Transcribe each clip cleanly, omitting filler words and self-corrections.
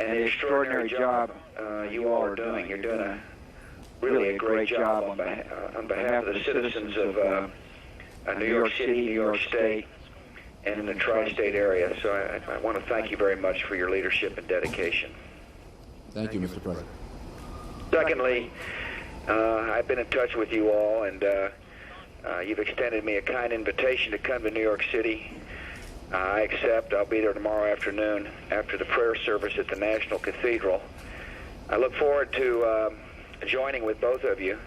and the extraordinary job you all are doing. You're doing really a great job on behalf of the citizens of New York City, New York State, and in the tri-state area. So I want to thank you very much for your leadership and dedication. Thank you, Mr. President. Secondly, I've been in touch with you all, and you've extended me a kind invitation to come to New York City. I accept. I'll be there tomorrow afternoon after the prayer service at the National Cathedral. I look forward to joining with both of you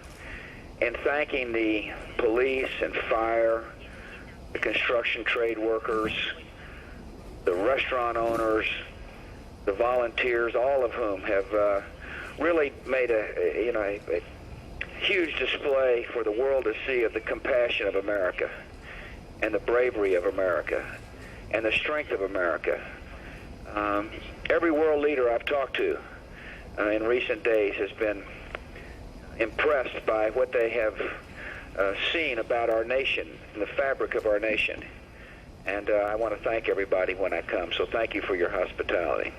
in thanking the police and fire, the construction trade workers, the restaurant owners, the volunteers, all of whom have really made a huge display for the world to see of the compassion of America and the bravery of America and the strength of America. Every world leader I've talked to in recent days has been impressed by what they have seen about our nation and the fabric of our nation. And I want to thank everybody when I come. So thank you for your hospitality.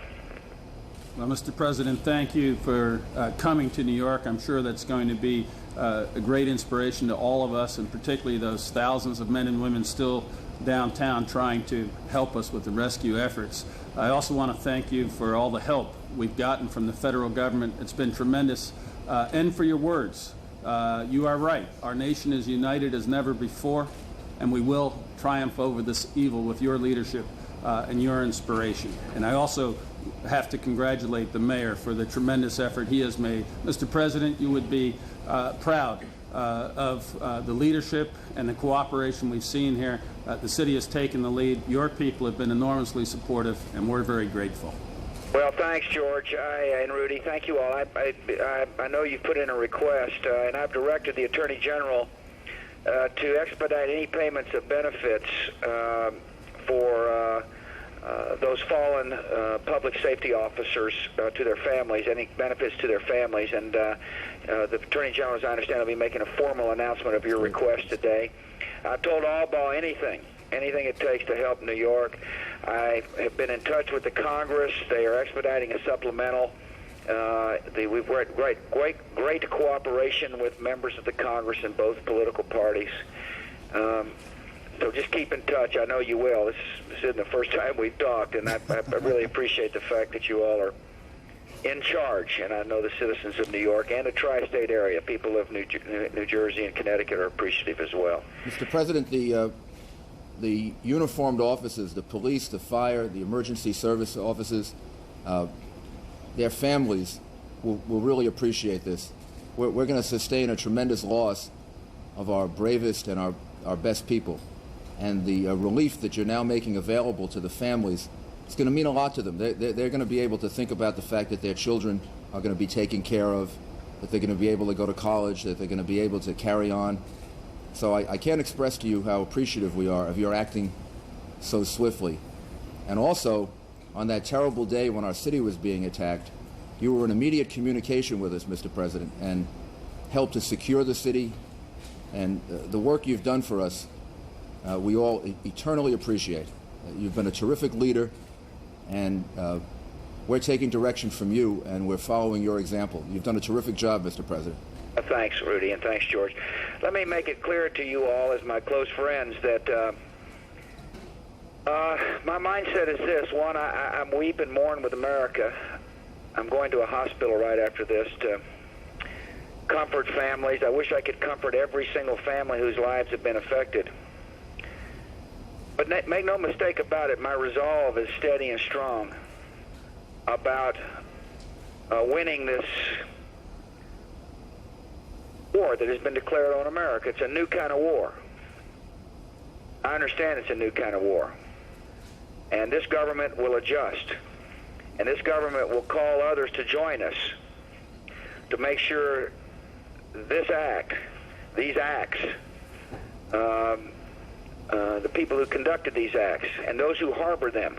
Well, Mr. President, thank you for coming to New York. I'm sure that's going to be a great inspiration to all of us, and particularly those thousands of men and women still downtown trying to help us with the rescue efforts. I also want to thank you for all the help we've gotten from the federal government. It's been tremendous, and for your words. You are right. Our nation is united as never before, and we will triumph over this evil with your leadership and your inspiration. And I also have to congratulate the mayor for the tremendous effort he has made. Mr. President, you would be proud of the leadership and the cooperation we've seen here. The city has taken the lead. Your people have been enormously supportive, and we're very grateful. Well, thanks, George and Rudy. Thank you all. I know you've put in a request, and I've directed the Attorney General to expedite any payments of benefits for those fallen public safety officers to their families, any benefits to their families. And the Attorney General, as I understand, will be making a formal announcement of your request today. I've told Allbaugh anything it takes to help New York. I have been in touch with the Congress. They are expediting a supplemental. We've had great cooperation with members of the Congress in both political parties. So just keep in touch. I know you will. This isn't the first time we've talked, and I really appreciate the fact that you all are in charge. And I know the citizens of New York and the tri-state area, people of New Jersey and Connecticut, are appreciative as well. Mr. President, the uniformed officers, the police, the fire, the emergency service officers, their families will really appreciate this. We're going to sustain a tremendous loss of our bravest and our best people. And the relief that you're now making available to the families, it's going to mean a lot to them. They're going to be able to think about the fact that their children are going to be taken care of, that they're going to be able to go to college, that they're going to be able to carry on. So I can't express to you how appreciative we are of your acting so swiftly. And also, on that terrible day when our city was being attacked, you were in immediate communication with us, Mr. President, and helped to secure the city. And the work you've done for us, we all eternally appreciate. You've been a terrific leader, and we're taking direction from you, and we're following your example. You've done a terrific job, Mr. President. Thanks, Rudy, and thanks, George. Let me make it clear to you all, as my close friends, that my mindset is this. One, I'm weep and mourn with America. I'm going to a hospital right after this to comfort families. I wish I could comfort every single family whose lives have been affected. But make no mistake about it, my resolve is steady and strong about winning this war that has been declared on America. It's a new kind of war. I understand it's a new kind of war. And this government will adjust. And this government will call others to join us to make sure this act, these acts, the people who conducted these acts and those who harbor them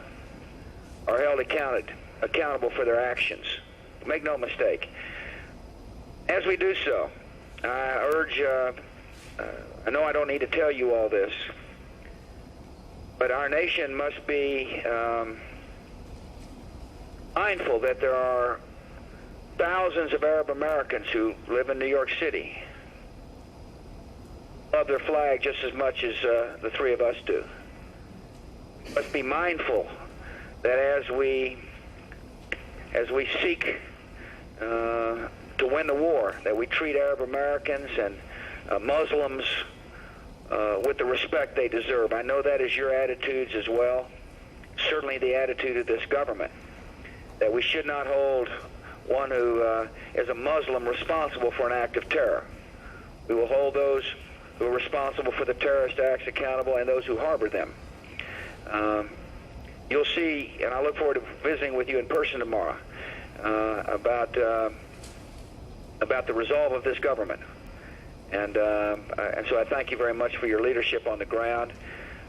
are held accountable for their actions. Make no mistake. As we do so, I urge, I know I don't need to tell you all this, but our nation must be mindful that there are thousands of Arab Americans who live in New York City, love their flag just as much as the three of us do. Let's be mindful that as we seek to win the war, that we treat Arab Americans and Muslims with the respect they deserve. I know that is your attitudes as well, certainly the attitude of this government, that we should not hold one who is a Muslim responsible for an act of terror. We will hold those who are responsible for the terrorist acts accountable and those who harbor them. You'll see, and I look forward to visiting with you in person tomorrow, about the resolve of this government. And so I thank you very much for your leadership on the ground.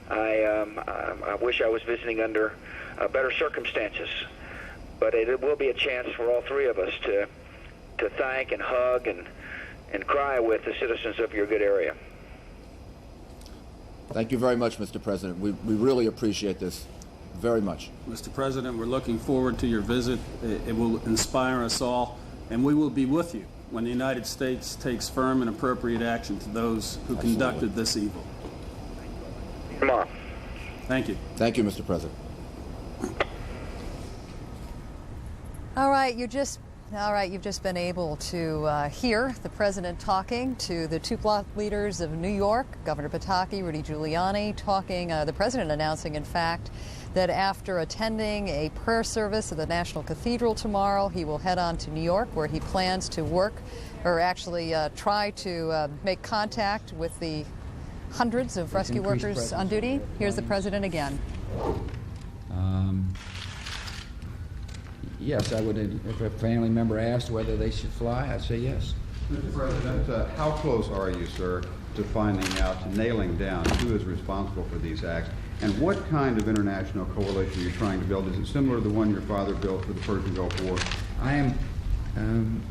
I wish I was visiting under better circumstances, but it will be a chance for all three of us to thank and hug and cry with the citizens of your good area. Thank you very much, Mr. President. We really appreciate this very much. Mr. President, we're looking forward to your visit. It will inspire us all, and we will be with you when the United States takes firm and appropriate action to those who conducted this evil. Tomorrow. Thank you. Thank you, Mr. President. All right, you've just been able to hear the president talking to the two bloc leaders of New York, Governor Pataki, Rudy Giuliani, the president announcing, in fact, that after attending a prayer service at the National Cathedral tomorrow, he will head on to New York, where he plans to work, or actually try to make contact with the hundreds of rescue workers on duty. Here's the president again. Yes, I would. If a family member asked whether they should fly, I'd say yes. Mr. President, how close are you, sir, to finding out, to nailing down who is responsible for these acts, and what kind of international coalition are you trying to build? Is it similar to the one your father built for the Persian Gulf War? I am.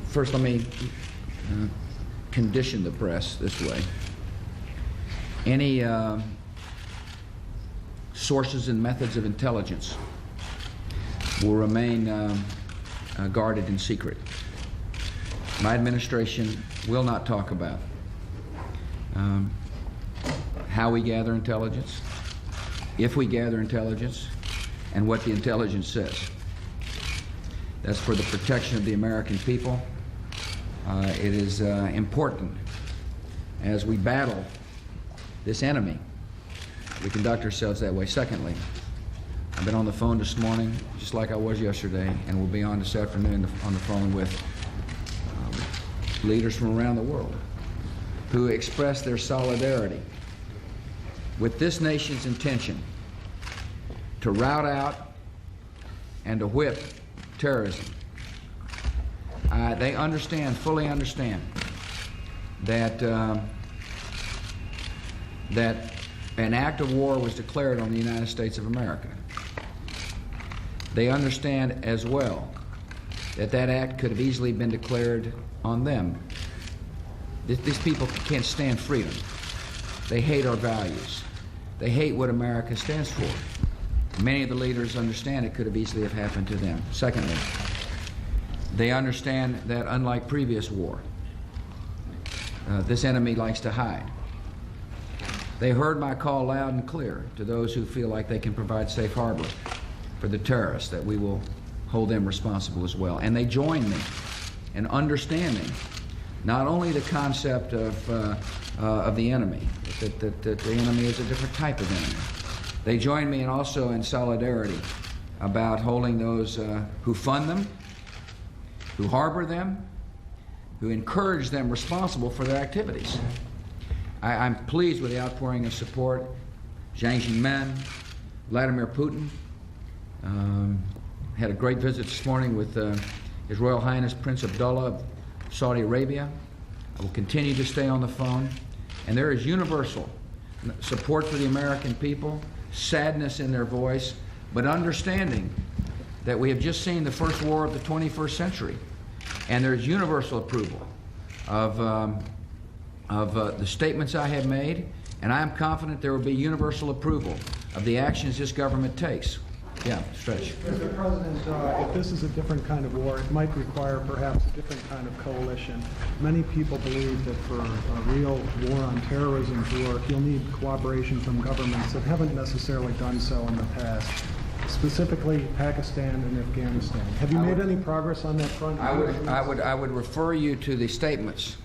First, let me condition the press this way. Any sources and methods of intelligence will remain guarded in secret. My administration will not talk about how we gather intelligence, if we gather intelligence, and what the intelligence says. That's for the protection of the American people. It is important as we battle this enemy, we conduct ourselves that way. Secondly, I've been on the phone this morning, just like I was yesterday, and will be on this afternoon on the phone with leaders from around the world who express their solidarity with this nation's intention to rout out and to whip terrorism. They understand, fully understand, that that an act of war was declared on the United States of America. They understand as well that that act could have easily been declared on them. These people can't stand freedom. They hate our values. They hate what America stands for. Many of the leaders understand it could have easily have happened to them. Secondly, they understand that unlike previous war, this enemy likes to hide. They heard my call loud and clear to those who feel like they can provide safe harbor for the terrorists, that we will hold them responsible as well. And they join me in understanding not only the concept of the enemy, that the enemy is a different type of enemy. They join me also in solidarity about holding those who fund them, who harbor them, who encourage them responsible for their activities. I'm pleased with the outpouring of support. Jiang Zemin, Vladimir Putin, had a great visit this morning with His Royal Highness Prince Abdullah of Saudi Arabia. I will continue to stay on the phone. And there is universal support for the American people, sadness in their voice, but understanding that we have just seen the first war of the 21st century. And there's universal approval of the statements I have made, and I am confident there will be universal approval of the actions this government takes. Yeah, Stretch. Mr. President, if this is a different kind of war, it might require perhaps a different kind of coalition. Many people believe that for a real war on terrorism to work, you'll need cooperation from governments that haven't necessarily done so in the past, specifically Pakistan and Afghanistan. Have you made any progress on that front? I would refer you to the statements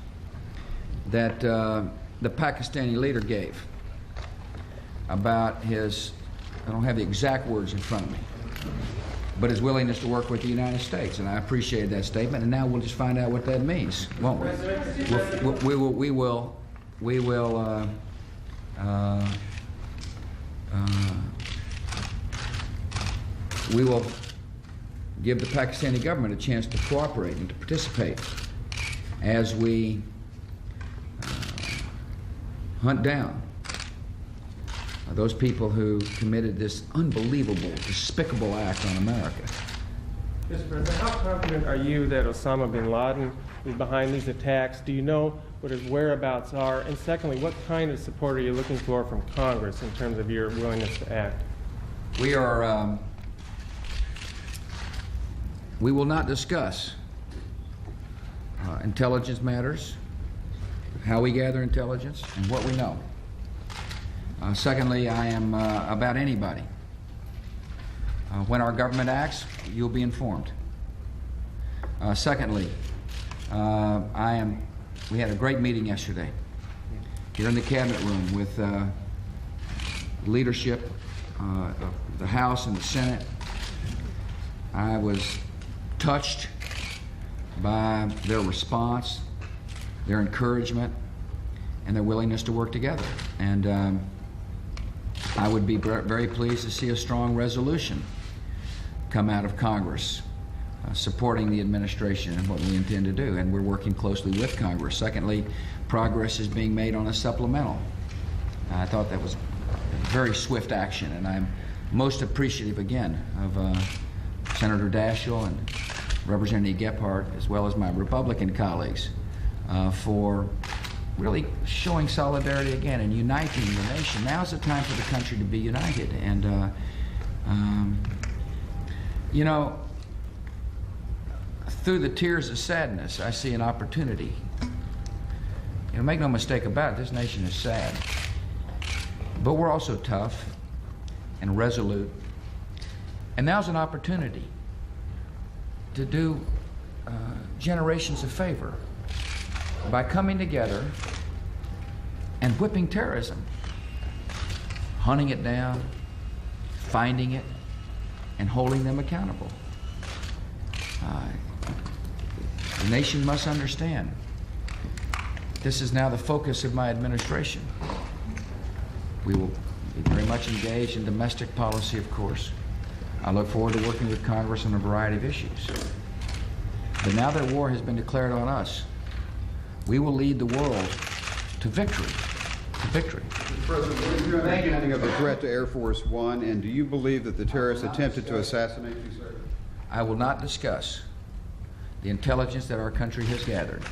that the Pakistani leader gave about his, I don't have the exact words in front of me, but his willingness to work with the United States, and I appreciated that statement. And now we'll just find out what that means, won't we? We will give the Pakistani government a chance to cooperate and to participate as we hunt down those people who committed this unbelievable, despicable act on America. Mr. President, how confident are you that Osama bin Laden is behind these attacks? Do you know what his whereabouts are? And secondly, what kind of support are you looking for from Congress in terms of your willingness to act? We are, we will not discuss intelligence matters, how we gather intelligence, and what we know. Secondly, I am about anybody. When our government acts, you'll be informed. Secondly, we had a great meeting yesterday here in the Cabinet room with leadership of the House and the Senate. I was touched by their response, their encouragement, and their willingness to work together. And I would be very pleased to see a strong resolution come out of Congress supporting the administration and what we intend to do, and we're working closely with Congress. Secondly, progress is being made on a supplemental. I thought that was very swift action, and I'm most appreciative again of Senator Daschle and Representative Gephardt, as well as my Republican colleagues, for really showing solidarity again and uniting the nation. Now's the time for the country to be united. And, you know, through the tears of sadness, I see an opportunity. You know, make no mistake about it, this nation is sad. But we're also tough and resolute. And now's an opportunity to do generations a favor by coming together and whipping terrorism, hunting it down, finding it, and holding them accountable. The nation must understand this is now the focus of my administration. We will be very much engaged in domestic policy, of course. I look forward to working with Congress on a variety of issues. But now that war has been declared on us, we will lead the world to victory. To victory. Mr. President, what is your understanding of the threat to Air Force One, and do you believe that the terrorists attempted to assassinate you, sir? I will not discuss the intelligence that our country has gathered.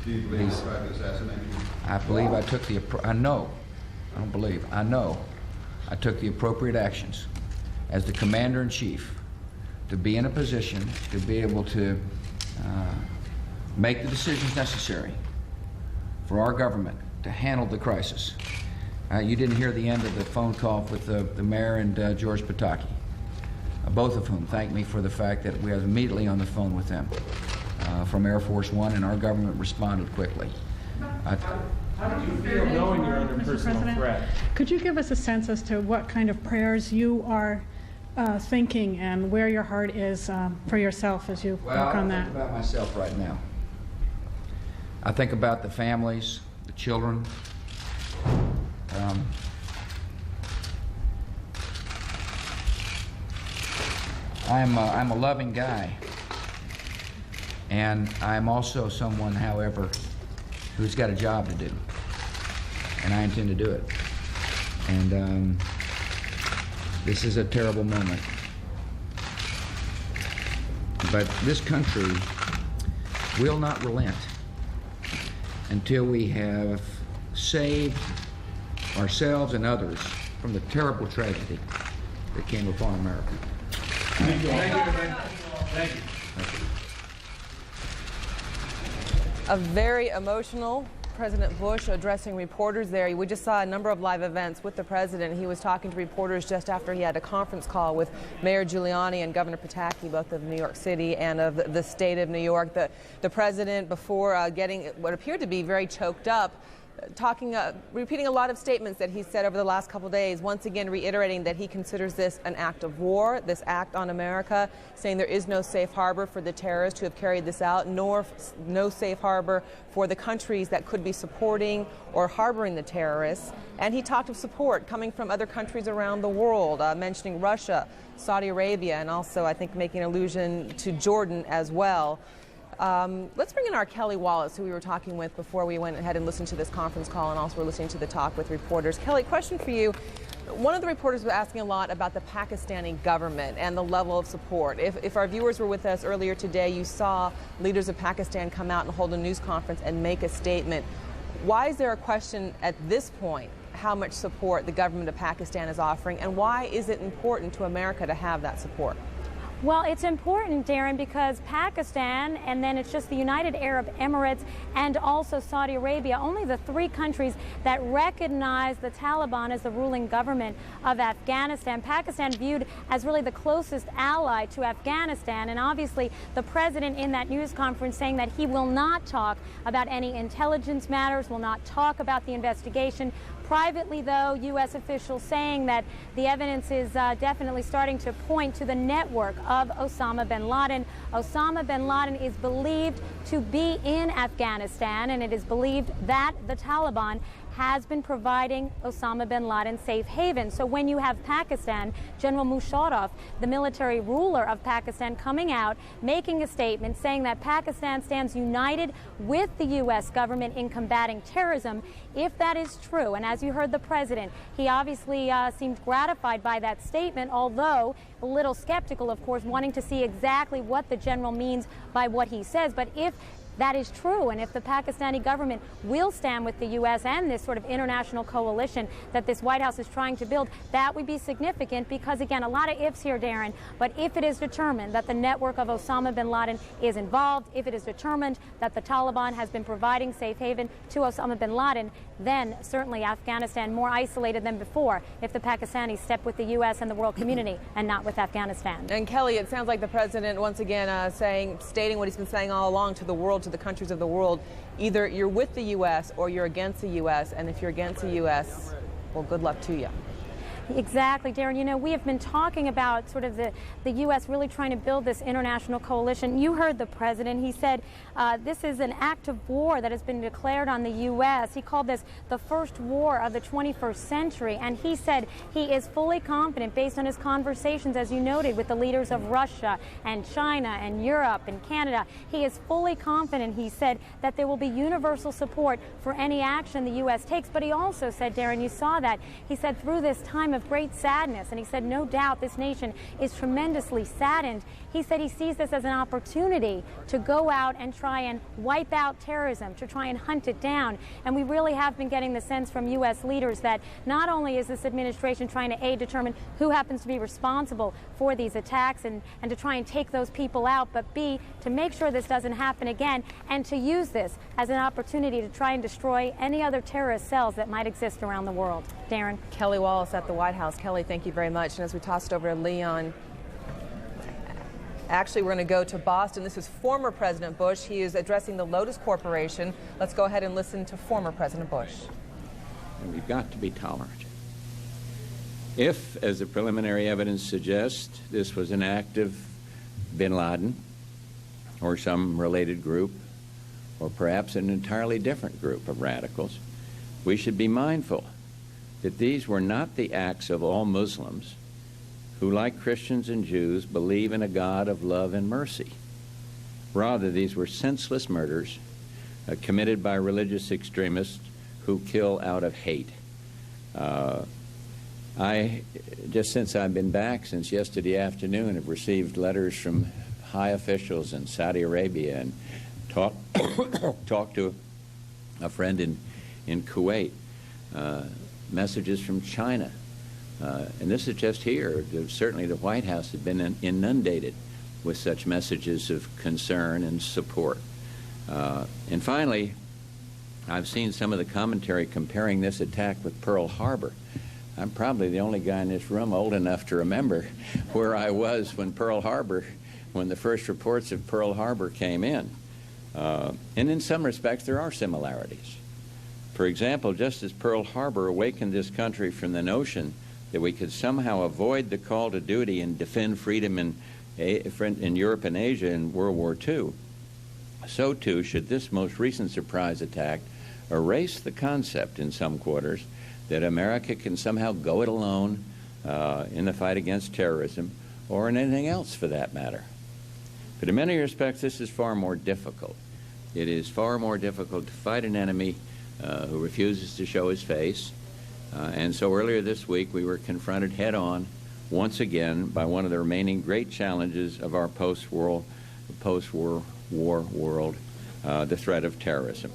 Do you believe they tried to assassinate you? I believe I took the, I know I took the appropriate actions as the Commander-in-Chief to be in a position to be able to make the decisions necessary for our government to handle the crisis. You didn't hear the end of the phone call with the mayor and George Pataki, both of whom thanked me for the fact that we were immediately on the phone with them from Air Force One, and our government responded quickly. How do you feel knowing you're under personal threat? Could you give us a sense as to what kind of prayers you are thinking and where your heart is for yourself as you work on that? I think about myself right now. I think about the families, the children. I'm a loving guy, and I'm also someone, however, who's got a job to do, and I intend to do it. And this is a terrible moment, but this country will not relent until we have saved ourselves and others from the terrible tragedy that came upon America. Thank you. Thank you. A very emotional President Bush addressing reporters there. We just saw a number of live events with the president. He was talking to reporters just after he had a conference call with Mayor Giuliani and Governor Pataki, both of New York City and of the state of New York. The president, before getting what appeared to be very choked up, repeating a lot of statements that he said over the last couple days, once again reiterating that he considers this an act of war, this act on America, saying there is no safe harbor for the terrorists who have carried this out, nor no safe harbor for the countries that could be supporting or harboring the terrorists. And he talked of support coming from other countries around the world, mentioning Russia, Saudi Arabia, and also, I think, making allusion to Jordan as well. Let's bring in our Kelly Wallace, who we were talking with before we went ahead and listened to this conference call, and also we're listening to the talk with reporters. Kelly, question for you. One of the reporters was asking a lot about the Pakistani government and the level of support. If our viewers were with us earlier today, you saw leaders of Pakistan come out and hold a news conference and make a statement. Why is there a question at this point how much support the government of Pakistan is offering, and why is it important to America to have that support? Well, it's important, Darren, because Pakistan, and then it's just the United Arab Emirates and also Saudi Arabia, only the three countries that recognize the Taliban as the ruling government of Afghanistan. Pakistan viewed as really the closest ally to Afghanistan, and obviously the president in that news conference saying that he will not talk about any intelligence matters, will not talk about the investigation. Privately, though, U.S. officials saying that the evidence is definitely starting to point to the network of Osama bin Laden. Osama bin Laden is believed to be in Afghanistan, and it is believed that the Taliban has been providing Osama bin Laden safe haven. So when you have Pakistan, General Musharraf, the military ruler of Pakistan, coming out, making a statement saying that Pakistan stands united with the U.S. government in combating terrorism, if that is true, and as you heard the president, he obviously seemed gratified by that statement, although a little skeptical, of course, wanting to see exactly what the general means by what he says. But if that is true, and if the Pakistani government will stand with the U.S. and this sort of international coalition that this White House is trying to build, that would be significant because, again, a lot of ifs here, Darren, but if it is determined that the network of Osama bin Laden is involved, if it is determined that the Taliban has been providing safe haven to Osama bin Laden, then certainly Afghanistan more isolated than before if the Pakistanis step with the U.S. and the world community and not with Afghanistan. And Kelly, it sounds like the president once again stating what he's been saying all along to the world, to the countries of the world, either you're with the U.S. or you're against the U.S., and if you're against the U.S., well, good luck to you. Exactly, Darren. You know, we have been talking about sort of the U.S. really trying to build this international coalition. You heard the president. He said this is an act of war that has been declared on the U.S. He called this the first war of the 21st century, and he said he is fully confident, based on his conversations, as you noted, with the leaders of Russia and China and Europe and Canada. He is fully confident, he said, that there will be universal support for any action the U.S. takes. But he also said, Darren, you saw that, he said through this time of great sadness, and he said no doubt this nation is tremendously saddened. He said he sees this as an opportunity to go out and try and wipe out terrorism, to try and hunt it down. And we really have been getting the sense from U.S. leaders that not only is this administration trying to A, determine who happens to be responsible for these attacks and to try and take those people out, but B, to make sure this doesn't happen again and to use this as an opportunity to try and destroy any other terrorist cells that might exist around the world. Darren. Kelly Wallace at the White House. Kelly, thank you very much. And as we toss it over to Leon, actually, we're going to go to Boston. This is former President Bush. He is addressing the Lotus Corporation. Let's go ahead and listen to former President Bush. And we've got to be tolerant. If, as the preliminary evidence suggests, this was an act of bin Laden or some related group, or perhaps an entirely different group of radicals, we should be mindful that these were not the acts of all Muslims who, like Christians and Jews, believe in a God of love and mercy. Rather, these were senseless murders committed by religious extremists who kill out of hate. Just since I've been back, since yesterday afternoon, have received letters from high officials in Saudi Arabia and talked to a friend in Kuwait, messages from China, And this is just here. Certainly the White House has been inundated with such messages of concern and support. And finally, I've seen some of the commentary comparing this attack with Pearl Harbor. I'm probably the only guy in this room old enough to remember where I was when the first reports of Pearl Harbor came in. And in some respects, there are similarities. For example, just as Pearl Harbor awakened this country from the notion that we could somehow avoid the call to duty and defend freedom in Europe and Asia in World War II, so too should this most recent surprise attack erase the concept in some quarters that America can somehow go it alone in the fight against terrorism, or in anything else for that matter. But in many respects, this is far more difficult. It is far more difficult to fight an enemy who refuses to show his face. And so earlier this week, we were confronted head-on, once again, by one of the remaining great challenges of our post-war world, the threat of terrorism.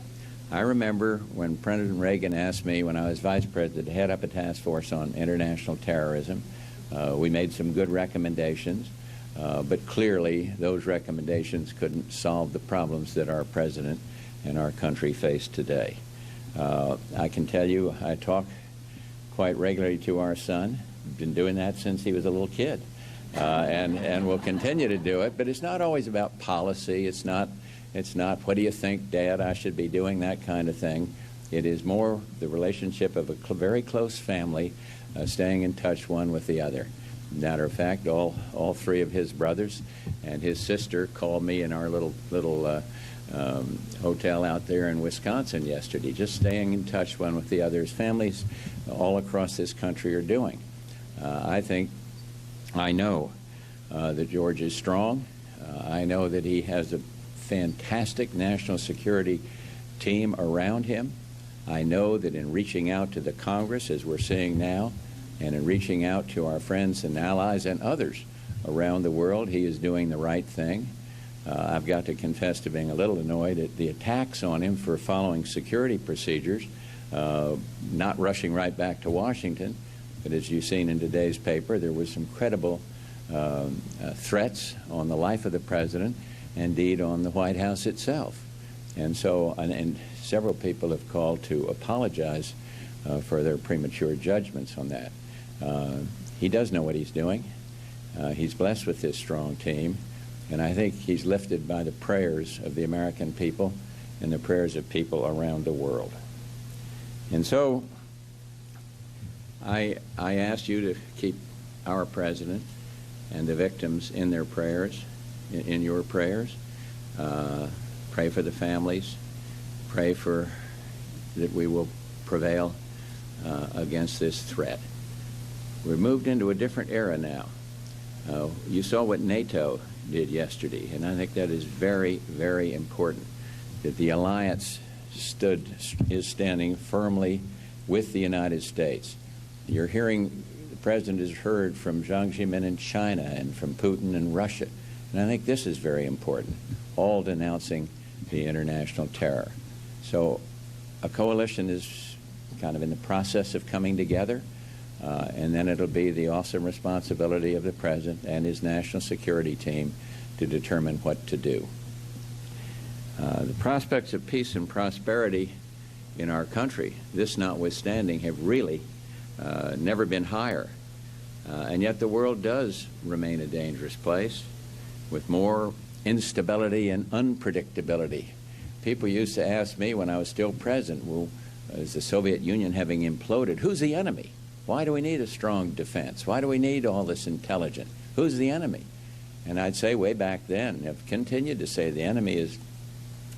I remember when President Reagan asked me, when I was vice president, to head up a task force on international terrorism. We made some good recommendations, but clearly those recommendations couldn't solve the problems that our president and our country face today. I can tell you, I talk quite regularly to our son. Been doing that since he was a little kid, and will continue to do it. But it's not always about policy. It's not, what do you think, Dad, I should be doing, that kind of thing. It is more the relationship of a very close family staying in touch one with the other. Matter of fact, all three of his brothers and his sister called me in our little hotel out there in Wisconsin yesterday, just staying in touch one with the others. Families all across this country are doing. I know that George is strong. I know that he has a fantastic national security team around him. I know that in reaching out to the Congress, as we're seeing now, and in reaching out to our friends and allies and others around the world, he is doing the right thing. I've got to confess to being a little annoyed at the attacks on him for following security procedures, not rushing right back to Washington. But as you've seen in today's paper, there was some credible threats on the life of the president, indeed on the White House itself. And so, and several people have called to apologize for their premature judgments on that. He does know what he's doing. He's blessed with this strong team, and I think he's lifted by the prayers of the American people and the prayers of people around the world. And so I ask you to keep our president and the victims in their prayers, in your prayers. Pray for the families. Pray for that we will prevail against this threat. We've moved into a different era now. You saw what NATO did yesterday, and I think that is very, very important, that the alliance is standing firmly with the United States. You're hearing, the president has heard from Jiang Zemin in China and from Putin in Russia, and I think this is very important, all denouncing the international terror. So a coalition is kind of in the process of coming together, and then it'll be the awesome responsibility of the president and his national security team to determine what to do. The prospects of peace and prosperity in our country, this notwithstanding, have really never been higher. And yet the world does remain a dangerous place with more instability and unpredictability. People used to ask me when I was still president, well, is the Soviet Union having imploded? Who's the enemy? Why do we need a strong defense? Why do we need all this intelligence? Who's the enemy? And I'd say way back then, I've continued to say the enemy is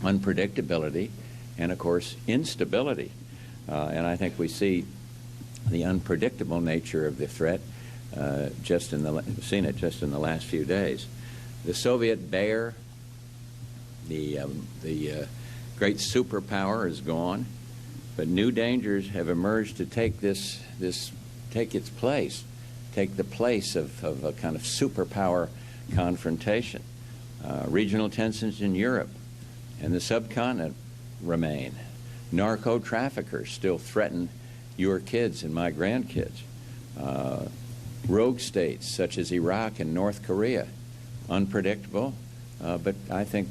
unpredictability and, of course, instability. And I think we see the unpredictable nature of the threat we've seen it just in the last few days. The Soviet bear, the great superpower, is gone, but new dangers have emerged to take its place, take the place of a kind of superpower confrontation. Regional tensions in Europe and the subcontinent remain. Narco traffickers still threaten your kids and my grandkids. rogue states such as Iraq and North Korea, unpredictable, but I think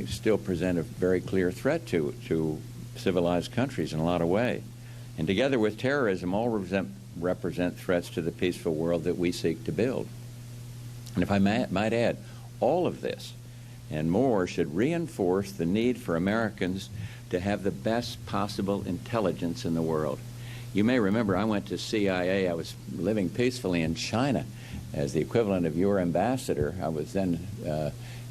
still present a very clear threat to civilized countries in a lot of ways. And together with terrorism, all represent threats to the peaceful world that we seek to build. And if I might add, all of this and more should reinforce the need for Americans to have the best possible intelligence in the world. You may remember I went to CIA. I was living peacefully in China as the equivalent of your ambassador. I was then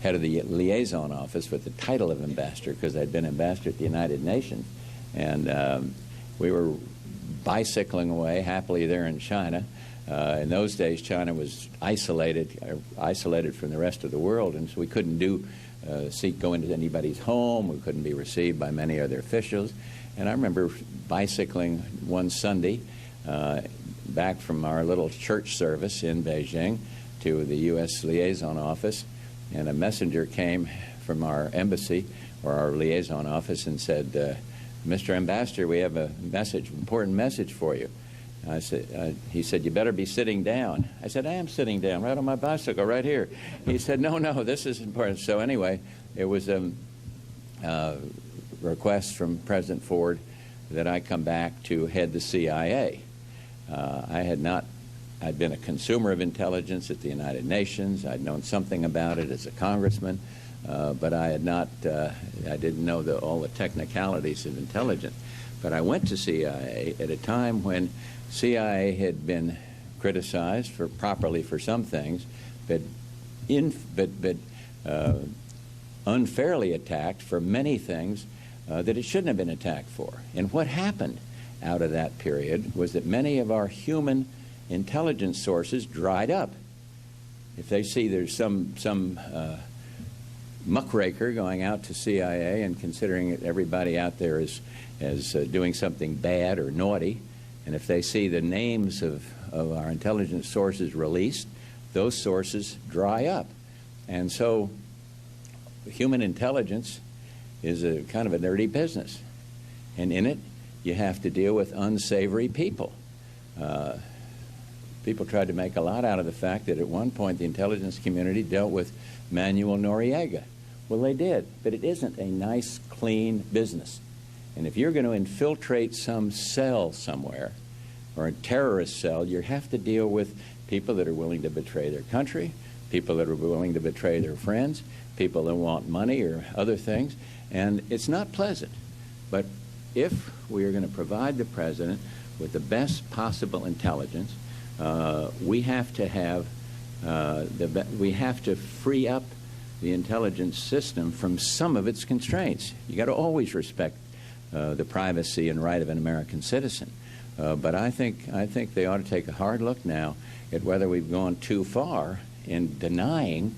head of the liaison office with the title of ambassador because I'd been ambassador at the United Nations. And we were bicycling away happily there in China. In those days, China was isolated from the rest of the world, and so we couldn't go into anybody's home. We couldn't be received by many other officials. And I remember bicycling one Sunday back from our little church service in Beijing to the U.S. liaison office, and a messenger came from our embassy or our liaison office and said, Mr. Ambassador, we have a important message for you. He said, you better be sitting down. I said, I am sitting down right on my bicycle right here. He said, no, this is important. So anyway, it was a request from President Ford that I come back to head the CIA. I'd been a consumer of intelligence at the United Nations. I'd known something about it as a congressman, but I didn't know all the technicalities of intelligence. But I went to CIA at a time when CIA had been criticized properly for some things, but unfairly attacked for many things that it shouldn't have been attacked for. And what happened out of that period was that many of our human intelligence sources dried up. If they see there's some muckraker going out to CIA and considering that everybody out there as doing something bad or naughty, and if they see the names of our intelligence sources released, those sources dry up. And so human intelligence is a kind of a dirty business. And in it, you have to deal with unsavory people. People tried to make a lot out of the fact that at one point the intelligence community dealt with Manuel Noriega. Well, they did, but it isn't a nice, clean business. And if you're going to infiltrate some cell somewhere, or a terrorist cell, you have to deal with people that are willing to betray their country, people that are willing to betray their friends, people that want money or other things. And it's not pleasant. But if we are going to provide the president with the best possible intelligence, we have to free up the intelligence system from some of its constraints. You got to always respect the privacy and right of an American citizen. But I think they ought to take a hard look now at whether we've gone too far in denying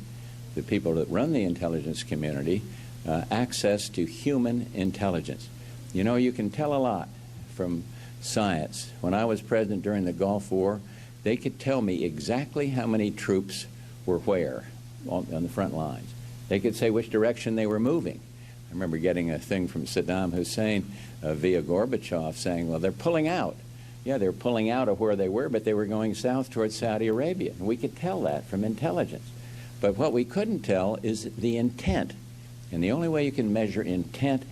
the people that run the intelligence community access to human intelligence. You know, you can tell a lot from science. When I was president during the Gulf War, they could tell me exactly how many troops were where on the front lines. They could say which direction they were moving. I remember getting a thing from Saddam Hussein via Gorbachev saying, well, they're pulling out. Yeah, they were pulling out of where they were, but they were going south towards Saudi Arabia. And we could tell that from intelligence. But what we couldn't tell is the intent. And the only way you can measure intent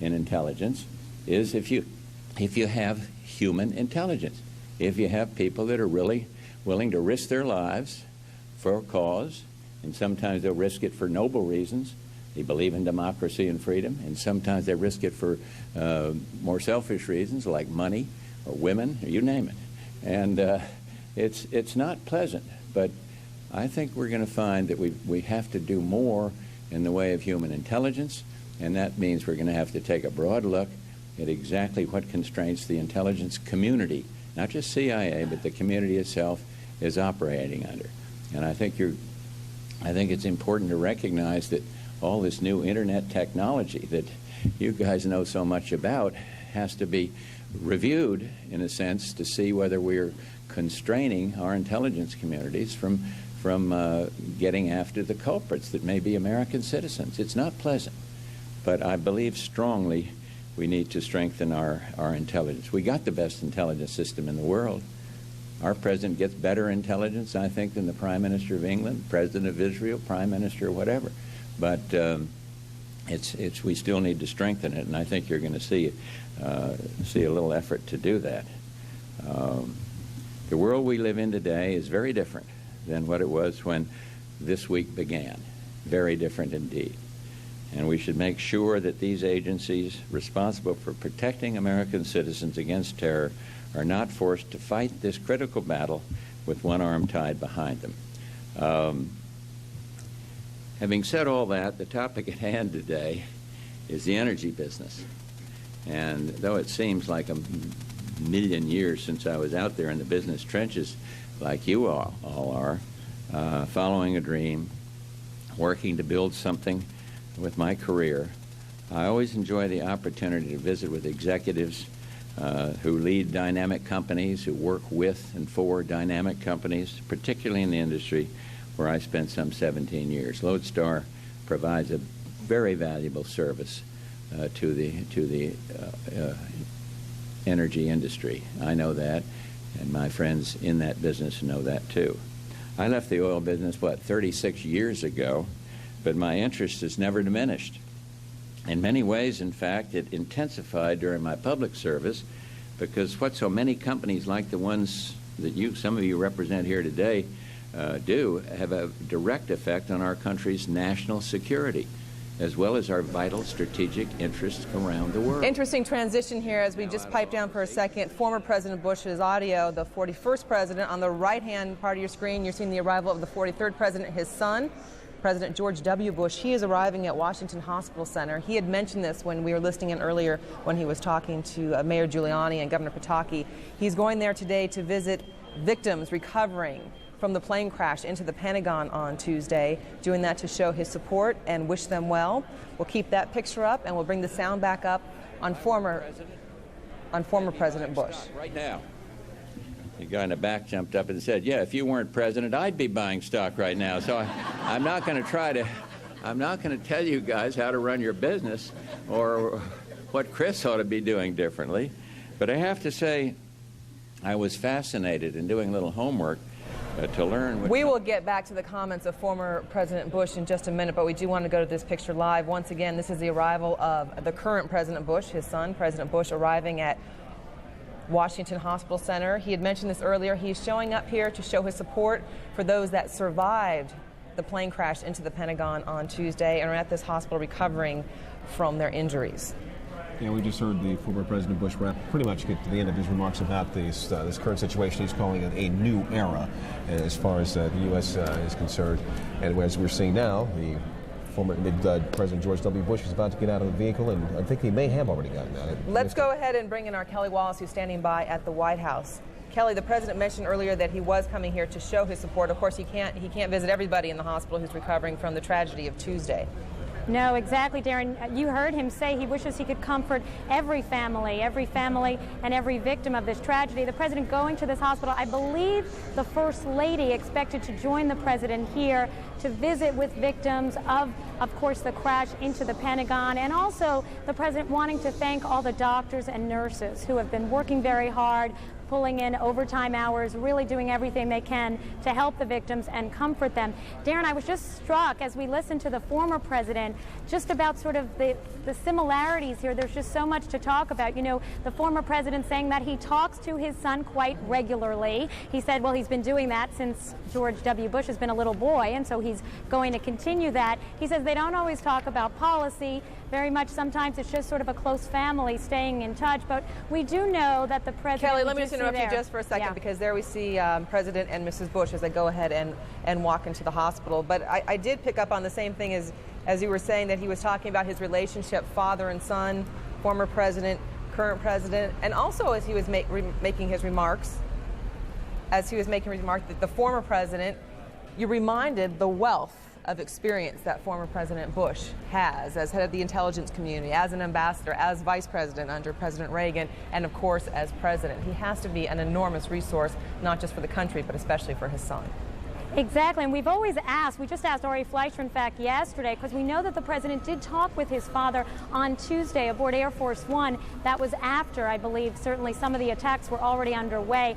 in intelligence is if you have human intelligence. If you have people that are really willing to risk their lives for a cause, and sometimes they'll risk it for noble reasons. They believe in democracy and freedom, and sometimes they risk it for more selfish reasons like money or women, or you name it. And it's not pleasant, but I think we're going to find that we have to do more in the way of human intelligence, and that means we're going to have to take a broad look at exactly what constraints the intelligence community, not just CIA, but the community itself, is operating under. And I think it's important to recognize that all this new internet technology that you guys know so much about has to be reviewed, in a sense, to see whether we're constraining our intelligence communities from getting after the culprits that may be American citizens. It's not pleasant, but I believe strongly we need to strengthen our intelligence. We got the best intelligence system in the world. Our president gets better intelligence, I think, than the Prime Minister of England, President of Israel, Prime Minister, whatever. But we still need to strengthen it, and I think you're going to see a little effort to do that. The world we live in today is very different than what it was when this week began. Very different indeed. And we should make sure that these agencies responsible for protecting American citizens against terror are not forced to fight this critical battle with one arm tied behind them. Having said all that, the topic at hand today is the energy business. And though it seems like a million years since I was out there in the business trenches like you all are, following a dream, working to build something with my career, I always enjoy the opportunity to visit with executives who lead dynamic companies, who work with and for dynamic companies, particularly in the industry where I spent some 17 years. Lodestar provides a very valuable service to the energy industry. I know that, and my friends in that business know that too. I left the oil business, 36 years ago, but my interest has never diminished. In many ways, in fact, it intensified during my public service, because what so many companies like the ones that some of you represent here today do have a direct effect on our country's national security, as well as our vital strategic interests around the world. Interesting transition here as we just pipe down for a second. Former President Bush's audio, the 41st president. On the right-hand part of your screen, you're seeing the arrival of the 43rd president, his son, President George W. Bush. He is arriving at Washington Hospital Center. He had mentioned this when we were listening in earlier when he was talking to Mayor Giuliani and Governor Pataki. He's going there today to visit victims recovering from the plane crash into the Pentagon on Tuesday, doing that to show his support and wish them well. We'll keep that picture up, and we'll bring the sound back up on former President Bush. Right now. The guy in the back jumped up and said, yeah, if you weren't president, I'd be buying stock right now. So I'm not going to tell you guys how to run your business or what Chris ought to be doing differently. But I have to say, I was fascinated in doing a little homework to learn. We will get back to the comments of former President Bush in just a minute, but we do want to go to this picture live. Once again, this is the arrival of the current President Bush, his son, President Bush, arriving at Washington Hospital Center. He had mentioned this earlier. He's showing up here to show his support for those that survived the plane crash into the Pentagon on Tuesday and are at this hospital recovering from their injuries. Yeah, we just heard the former President Bush pretty much get to the end of his remarks about this current situation. He's calling it a new era as far as the U.S. Is concerned. And as we're seeing now, the former President George W. Bush is about to get out of the vehicle, and I think he may have already gotten out. Let's go ahead and bring in our Kelly Wallace, who's standing by at the White House. Kelly, the president mentioned earlier that he was coming here to show his support. Of course, he can't visit everybody in the hospital who's recovering from the tragedy of Tuesday. No, exactly, Darren. You heard him say he wishes he could comfort every family and every victim of this tragedy. The president going to this hospital, I believe the First Lady expected to join the president here to visit with victims of course, the crash into the Pentagon, and also the president wanting to thank all the doctors and nurses who have been working very hard, pulling in overtime hours, really doing everything they can to help the victims and comfort them. Darren, I was just struck as we listened to the former president just about sort of the similarities here. There's just so much to talk about. You know, the former president saying that he talks to his son quite regularly. He said, well, he's been doing that since George W. Bush has been a little boy, and so he's going to continue that. He says they don't always talk about policy very much. Sometimes it's just sort of a close family staying in touch, but we do know that the president... Kelly, let me just interrupt you just for a second, because there we see President and Mrs. Bush as they go ahead and walk into the hospital. But I did pick up on the same thing as you were saying, that he was talking about his relationship, father and son, former president, current president, and also as he was making his remarks, that the former president, you reminded the wealth of experience that former President Bush has as head of the intelligence community, as an ambassador, as vice president under President Reagan, and of course as president. He has to be an enormous resource, not just for the country, but especially for his son. Exactly, and we've always asked, we just asked Ari Fleischer, in fact, yesterday, because we know that the president did talk with his father on Tuesday aboard Air Force One. That was after, I believe, certainly some of the attacks were already underway.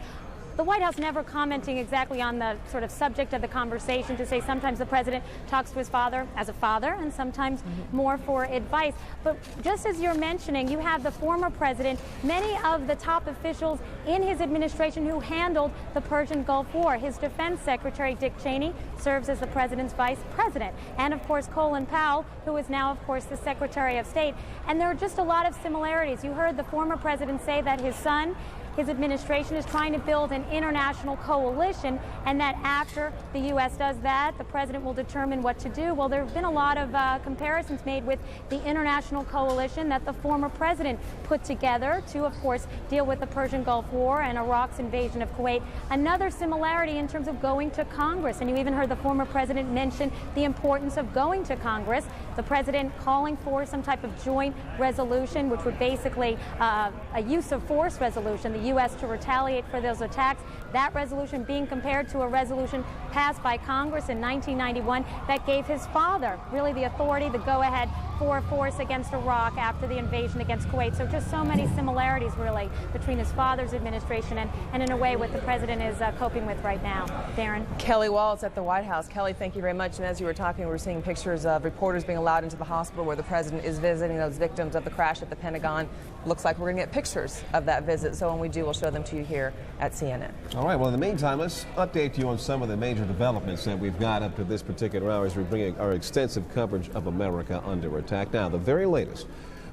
The White House never commenting exactly on the sort of subject of the conversation, to say sometimes the president talks to his father as a father and sometimes more for advice. But just as you're mentioning, you have the former president, many of the top officials in his administration who handled the Persian Gulf War. His defense secretary, Dick Cheney, serves as the president's vice president. And of course, Colin Powell, who is now, of course, the Secretary of State. And there are just a lot of similarities. You heard the former president say that his son, his administration, is trying to build an international coalition, and that after the U.S. does that, the president will determine what to do. Well, there have been a lot of comparisons made with the international coalition that the former president put together to, of course, deal with the Persian Gulf War and Iraq's invasion of Kuwait. Another similarity in terms of going to Congress, and you even heard the former president mention the importance of going to Congress. The president calling for some type of joint resolution, which would basically a use of force resolution, the U.S. to retaliate for those attacks. That resolution being compared to a resolution passed by Congress in 1991 that gave his father really the authority, the go-ahead for force against Iraq after the invasion against Kuwait. So just so many similarities, really, between his father's administration and in a way, what the president is coping with right now. Darren. Kelly Waltz at the White House. Kelly, thank you very much. And as you were talking, we were seeing pictures of reporters being allowed into the hospital where the president is visiting those victims of the crash at the Pentagon. Looks like we're going to get pictures of that visit. So when we do, we'll show them to you here at CNN. All right. Well, in the meantime, let's update you on some of the major developments that we've got up to this particular hour as we bring our extensive coverage of America under attack. Now, the very latest.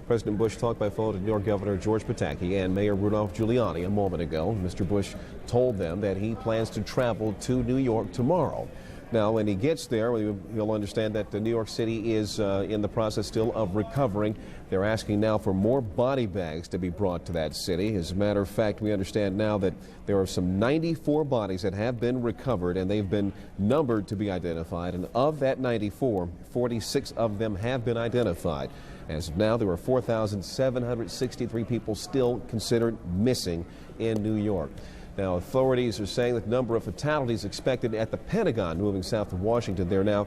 President Bush talked by phone to New York Governor George Pataki and Mayor Rudolph Giuliani a moment ago. Mr. Bush told them that he plans to travel to New York tomorrow. Now, when he gets there, you'll understand that New York City is in the process still of recovering. They're asking now for more body bags to be brought to that city. As a matter of fact, we understand now that there are some 94 bodies that have been recovered, and they've been numbered to be identified. And of that 94, 46 of them have been identified. As of now, there are 4,763 people still considered missing in New York. Now, authorities are saying that the number of fatalities expected at the Pentagon, moving south of Washington there now,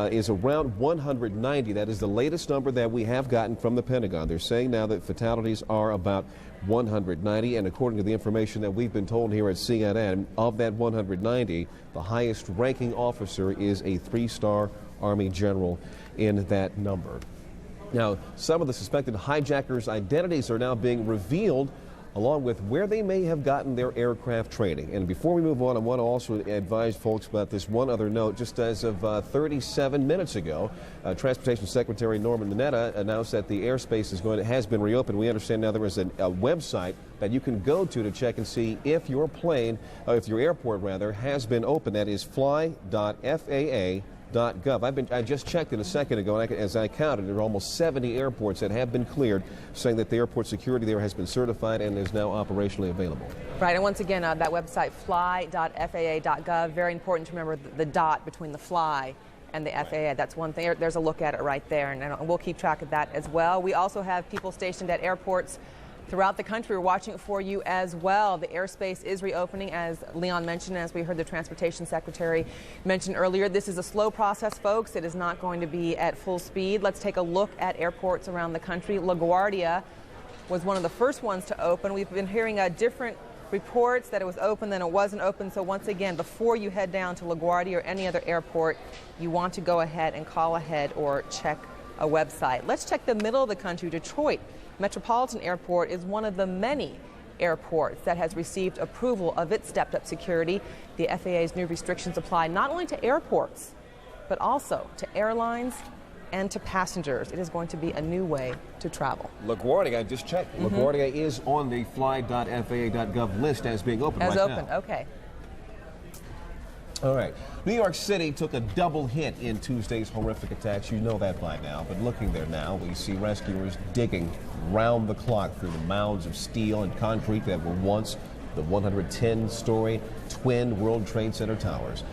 is around 190. That is the latest number that we have gotten from the Pentagon. They're saying now that fatalities are about 190, and according to the information that we've been told here at CNN, of that 190, the highest ranking officer is a 3-star Army general in that number. Now, some of the suspected hijackers' identities are now being revealed, along with where they may have gotten their aircraft training. And before we move on, I want to also advise folks about this one other note. Just as of 37 minutes ago, Transportation Secretary Norman Mineta announced that the airspace has been reopened. We understand now there is a website that you can go to check and see if your plane, if your airport rather, has been opened. That is fly.faa.gov. I just checked it a second ago, and as I counted, there are almost 70 airports that have been cleared, saying that the airport security there has been certified and is now operationally available. Right, and once again, that website, fly.faa.gov, very important to remember the dot between the fly and the FAA. That's one thing. There's a look at it right there, and we'll keep track of that as well. We also have people stationed at airports throughout the country. We're watching it for you as well. The airspace is reopening, as Leon mentioned, as we heard the Transportation Secretary mention earlier. This is a slow process, folks. It is not going to be at full speed. Let's take a look at airports around the country. LaGuardia was one of the first ones to open. We've been hearing different reports that it was open, then it wasn't open. So once again, before you head down to LaGuardia or any other airport, you want to go ahead and call ahead or check a website. Let's check the middle of the country. Detroit Metropolitan Airport is one of the many airports that has received approval of its stepped-up security. The FAA's new restrictions apply not only to airports, but also to airlines and to passengers. It is going to be a new way to travel. LaGuardia, I just checked. LaGuardia is on the fly.faa.gov list as being open right now. As open, okay. All right. New York City took a double hit in Tuesday's horrific attacks. You know that by now. But looking there now, we see rescuers digging round the clock through the mounds of steel and concrete that were once the 110-story twin World Trade Center towers.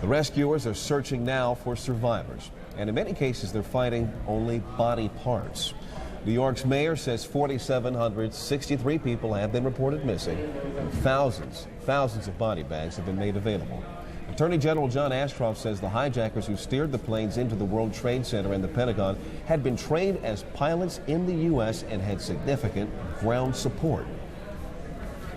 The rescuers are searching now for survivors. And in many cases, they're finding only body parts. New York's mayor says 4,763 people have been reported missing, and thousands of body bags have been made available. Attorney General John Ashcroft says the hijackers who steered the planes into the World Trade Center and the Pentagon had been trained as pilots in the U.S. and had significant ground support.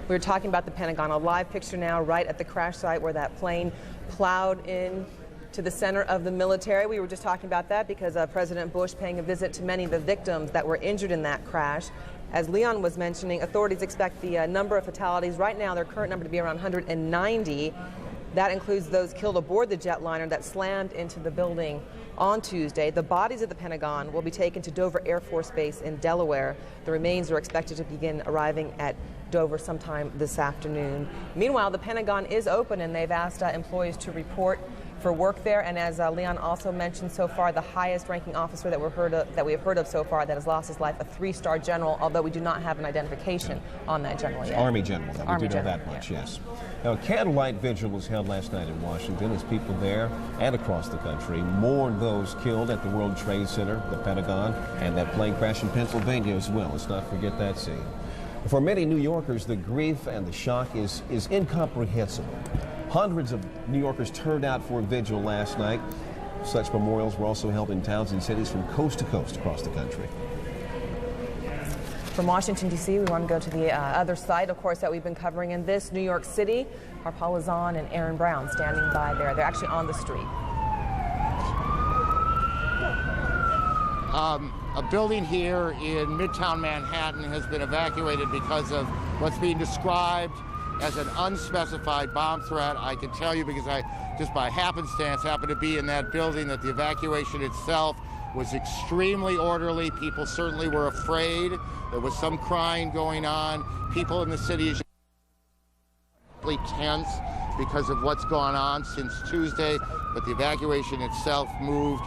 We were talking about the Pentagon. A live picture now right at the crash site where that plane plowed in to the center of the military. We were just talking about that because President Bush paying a visit to many of the victims that were injured in that crash. As Leon was mentioning, authorities expect the number of fatalities right now, their current number, to be around 190. That includes those killed aboard the jetliner that slammed into the building on Tuesday. The bodies of the Pentagon will be taken to Dover Air Force Base in Delaware. The remains are expected to begin arriving at Dover sometime this afternoon. Meanwhile, the Pentagon is open and they've asked employees to report for work there. And as Leon also mentioned, so far the highest ranking officer that we have heard of so far that has lost his life, a 3-star general, although we do not have an identification on that general yet. Army general, we do know general, that much, yeah. Yes. Now, a candlelight vigil was held last night in Washington as people there and across the country mourn those killed at the World Trade Center, the Pentagon, and that plane crash in Pennsylvania as well. Let's not forget that scene. For many New Yorkers, the grief and the shock is incomprehensible. Hundreds of New Yorkers turned out for a vigil last night. Such memorials were also held in towns and cities from coast to coast across the country. From Washington, D.C., we want to go to the other side, of course, that we've been covering in this, New York City. Our Paula Zahn and Aaron Brown standing by there. They're actually on the street. A building here in Midtown Manhattan has been evacuated because of what's being described as an unspecified bomb threat. I can tell you, because I just by happenstance happened to be in that building, that the evacuation itself was extremely orderly. People certainly were afraid. There was some crying going on. People in the city are tense because of what's gone on since Tuesday, but the evacuation itself moved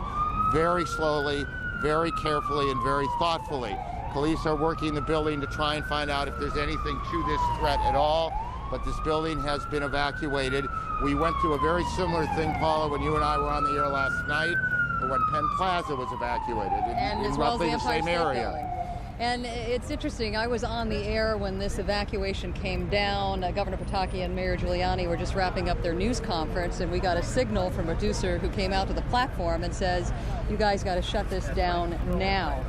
very slowly, very carefully, and very thoughtfully. Police are working the building to try and find out if there's anything to this threat at all, but this building has been evacuated. We went through a very similar thing, Paula, when you and I were on the air last night, when Penn Plaza was evacuated in roughly the same area. And it's interesting, I was on the air when this evacuation came down. Governor Pataki and Mayor Giuliani were just wrapping up their news conference, and we got a signal from a producer who came out to the platform and says, you guys got to shut this down now.